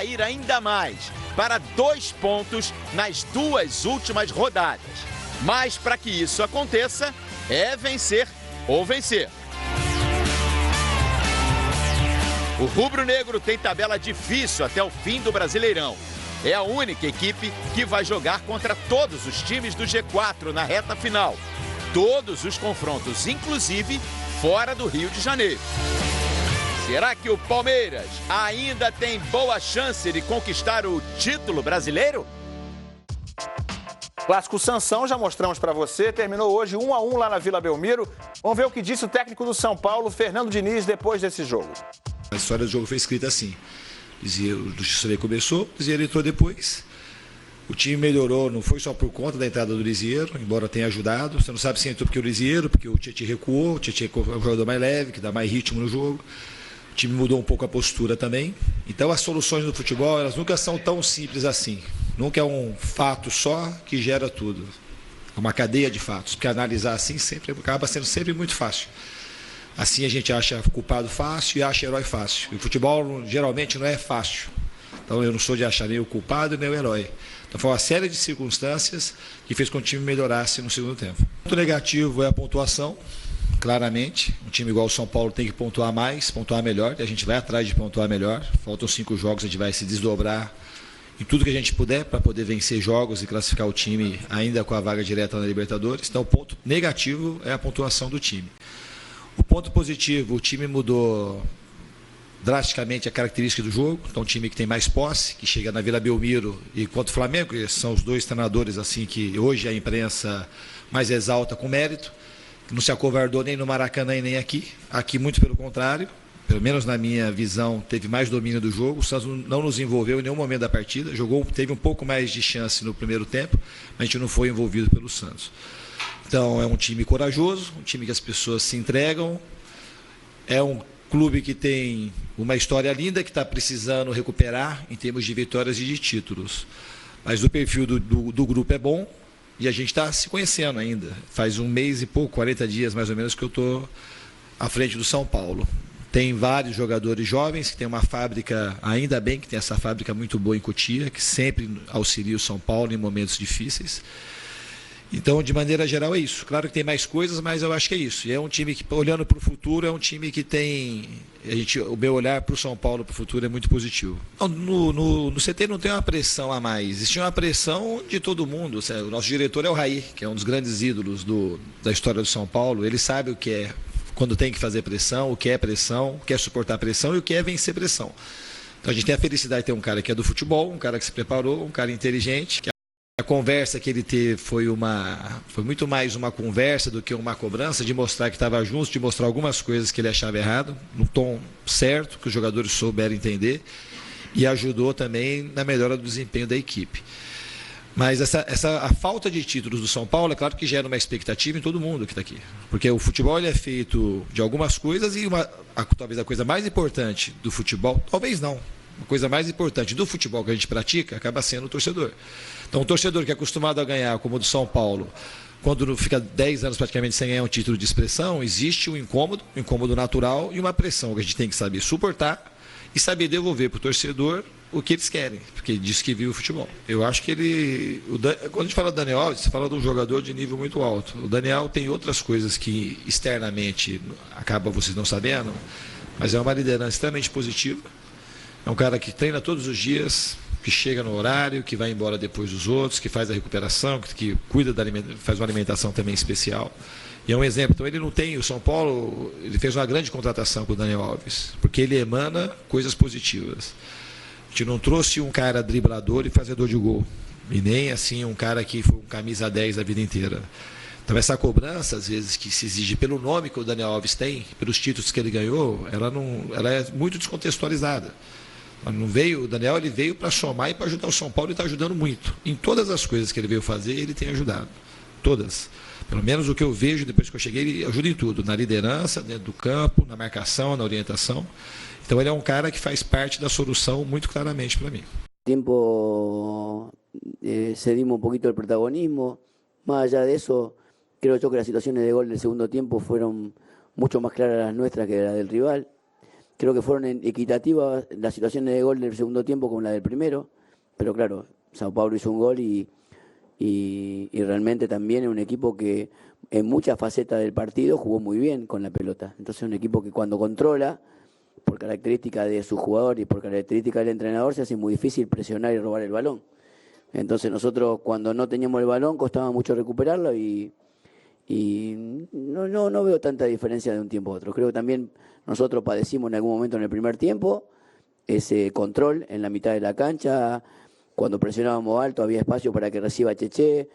cair ainda mais para 2 pontos nas 2 últimas rodadas. Mas para que isso aconteça, é vencer ou vencer. O rubro-negro tem tabela difícil até o fim do Brasileirão. É a única equipe que vai jogar contra todos os times do G4 na reta final. Todos os confrontos, inclusive fora do Rio de Janeiro. Será que o Palmeiras ainda tem boa chance de conquistar o título brasileiro? Clássico Sansão, já mostramos para você, terminou hoje 1-1 lá na Vila Belmiro. Vamos ver o que disse o técnico do São Paulo, Fernando Diniz, depois desse jogo. A história do jogo foi escrita assim. O Justiceiro começou, o Lisieiro entrou depois. O time melhorou, não foi só por conta da entrada do Lisieiro, embora tenha ajudado. Você não sabe se entrou porque o Lisieiro, porque o Tietchan recuou, o Tietchan é um jogador mais leve, que dá mais ritmo no jogo. O time mudou um pouco a postura também. Então as soluções do futebol, elas nunca são tão simples assim. Nunca é um fato só que gera tudo. É uma cadeia de fatos, porque analisar assim sempre acaba sendo sempre muito fácil. Assim a gente acha culpado fácil e acha herói fácil. E o futebol geralmente não é fácil. Então eu não sou de achar nem o culpado nem o herói. Então foi uma série de circunstâncias que fez com que o time melhorasse no segundo tempo. O ponto negativo é a pontuação, claramente. Um time igual o São Paulo tem que pontuar mais, pontuar melhor. E a gente vai atrás de pontuar melhor. Faltam 5 jogos, a gente vai se desdobrar em tudo que a gente puder para poder vencer jogos e classificar o time ainda com a vaga direta na Libertadores. Então o ponto negativo é a pontuação do time. O ponto positivo, o time mudou drasticamente a característica do jogo. Então, um time que tem mais posse, que chega na Vila Belmiro e contra o Flamengo, que são os 2 treinadores assim que hoje a imprensa mais exalta com mérito, que não se acovardou nem no Maracanã e nem aqui. Aqui, muito pelo contrário, pelo menos na minha visão, teve mais domínio do jogo. O Santos não nos envolveu em nenhum momento da partida. Teve um pouco mais de chance no primeiro tempo, mas a gente não foi envolvido pelo Santos. Então é um time corajoso, um time que as pessoas se entregam, é um clube que tem uma história linda, que está precisando recuperar em termos de vitórias e de títulos. Mas o perfil do grupo é bom e a gente está se conhecendo ainda. Faz 1 mês e pouco, 40 dias mais ou menos, que eu estou à frente do São Paulo. Tem vários jogadores jovens, que tem uma fábrica, ainda bem que tem essa fábrica muito boa em Cotia, que sempre auxilia o São Paulo em momentos difíceis. Então, de maneira geral, é isso. Claro que tem mais coisas, mas eu acho que é isso. E é um time que, olhando para o futuro, é um time que tem... o meu olhar para o São Paulo, para o futuro, é muito positivo. No CT não tem uma pressão a mais. Existia uma pressão de todo mundo. O nosso diretor é o Raí, que é um dos grandes ídolos da história do São Paulo. Ele sabe o que é quando tem que fazer pressão, o que é pressão, o que é suportar pressão e o que é vencer pressão. Então, a gente tem a felicidade de ter um cara que é do futebol, um cara que se preparou, um cara inteligente, que a conversa que ele teve foi muito mais uma conversa do que uma cobrança, de mostrar que estava junto, de mostrar algumas coisas que ele achava errado, no tom certo, que os jogadores souberam entender, e ajudou também na melhora do desempenho da equipe. Mas a falta de títulos do São Paulo, é claro que gera uma expectativa em todo mundo que está aqui. Porque o futebol ele é feito de algumas coisas e talvez a coisa mais importante do futebol, talvez não, a coisa mais importante do futebol que a gente pratica acaba sendo o torcedor. Então, um torcedor que é acostumado a ganhar, como o do São Paulo, quando fica 10 anos praticamente sem ganhar um título de expressão, existe um incômodo natural e uma pressão que a gente tem que saber suportar e saber devolver para o torcedor o que eles querem, porque ele disse que viu o futebol. Eu acho que quando a gente fala do Daniel Alves, você fala de um jogador de nível muito alto. O Daniel tem outras coisas que externamente acaba vocês não sabendo, mas é uma liderança extremamente positiva. É um cara que treina todos os dias, que chega no horário, que vai embora depois dos outros, que faz a recuperação, que cuida faz uma alimentação também especial. E é um exemplo. Então ele não tem, o São Paulo, ele fez uma grande contratação com o Daniel Alves, porque ele emana coisas positivas. A gente não trouxe um cara driblador e fazedor de gol, e nem assim um cara que foi um camisa 10 a vida inteira. Então essa cobrança, às vezes, que se exige pelo nome que o Daniel Alves tem, pelos títulos que ele ganhou, ela é muito descontextualizada. O Daniel ele veio para somar e para ajudar o São Paulo e está ajudando muito. Em todas as coisas que ele veio fazer, ele tem ajudado. Todas. Pelo menos o que eu vejo depois que eu cheguei, ele ajuda em tudo. Na liderança, dentro do campo, na marcação, na orientação. Então ele é um cara que faz parte da solução muito claramente para mim. Tiempo cedimos un poquito el protagonismo. Más allá de eso, creo yo que las situaciones de gol del segundo tiempo fueron mucho más claras las nuestras que las del rival. Creo que fueron equitativas las situaciones de gol del segundo tiempo con la del primero, pero claro, Sao Paulo hizo un gol y realmente también es un equipo que en muchas facetas del partido jugó muy bien con la pelota. Entonces es un equipo que cuando controla, por característica de su jugador y por característica del entrenador, se hace muy difícil presionar y robar el balón. Entonces nosotros cuando no teníamos el balón costaba mucho recuperarlo y no veo tanta diferencia de un tiempo a otro. Creo que también nosotros padecimos en algún momento en el primer tiempo ese control en la mitad de la cancha. Cuando presionábamos alto había espacio para que reciba Cheche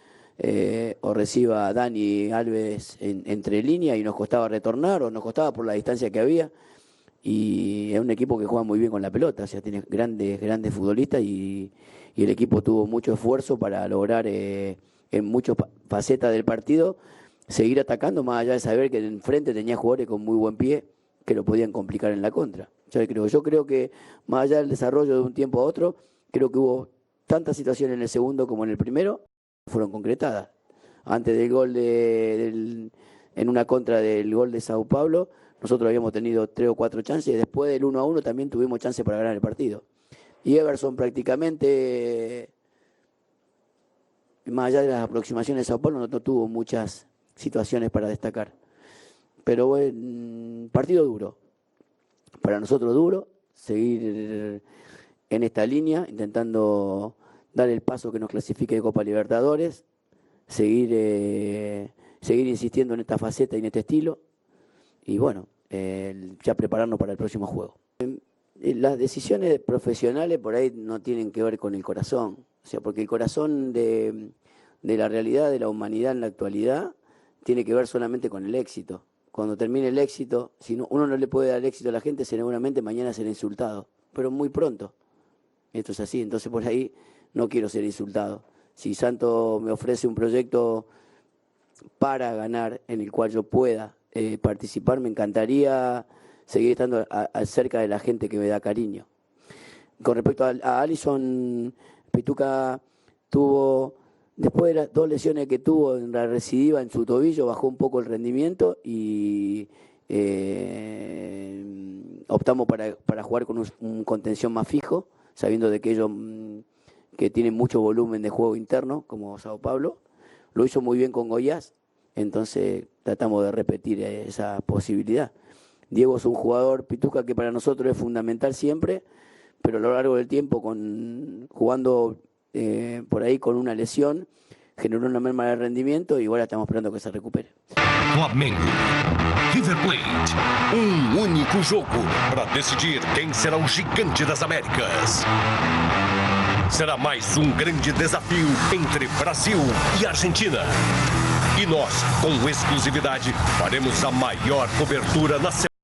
o reciba Dani Alves entre línea y nos costaba retornar o nos costaba por la distancia que había. Y es un equipo que juega muy bien con la pelota, o sea, tiene grandes futbolistas y el equipo tuvo mucho esfuerzo para lograr en muchas facetas del partido seguir atacando, más allá de saber que enfrente tenía jugadores con muy buen pie que lo podían complicar en la contra. Yo creo que más allá del desarrollo de un tiempo a otro, creo que hubo tantas situaciones en el segundo como en el primero, fueron concretadas. Antes del gol en una contra del gol de Sao Paulo, nosotros habíamos tenido 3 o 4 chances y después del 1-1 también tuvimos chance para ganar el partido. Y Everson prácticamente, más allá de las aproximaciones de Sao Paulo, no tuvo muchas situaciones para destacar. Pero bueno, partido duro. Para nosotros duro, seguir en esta línea, intentando dar el paso que nos clasifique de Copa Libertadores, seguir insistiendo en esta faceta y en este estilo, y bueno, ya prepararnos para el próximo juego. Las decisiones profesionales por ahí no tienen que ver con el corazón, o sea, porque el corazón de la realidad de la humanidad en la actualidad tiene que ver solamente con el éxito. Cuando termine el éxito, si uno no le puede dar éxito a la gente, seguramente mañana será insultado, pero muy pronto. Esto es así, entonces por ahí no quiero ser insultado. Si Santos me ofrece un proyecto para ganar, en el cual yo pueda participar, me encantaría seguir estando cerca de la gente que me da cariño. Con respecto a Alisson, Pituca tuvo, después de las 2 lesiones que tuvo en la recidiva en su tobillo, bajó un poco el rendimiento y optamos para jugar con un contención más fijo, sabiendo de que ellos que tienen mucho volumen de juego interno, como Sao Paulo. Lo hizo muy bien con Goiás, entonces tratamos de repetir esa posibilidad. Diego es un jugador, Pituca, que para nosotros es fundamental siempre, pero a lo largo del tiempo, jugando por ahí con una lesión, generó una merma de rendimiento y ahora estamos esperando que se recupere. Flamengo, River Plate, único jogo para decidir quem será o gigante das Américas. Será mais grande desafio entre Brasil e Argentina. E nós, com exclusividade, faremos a maior cobertura nacional.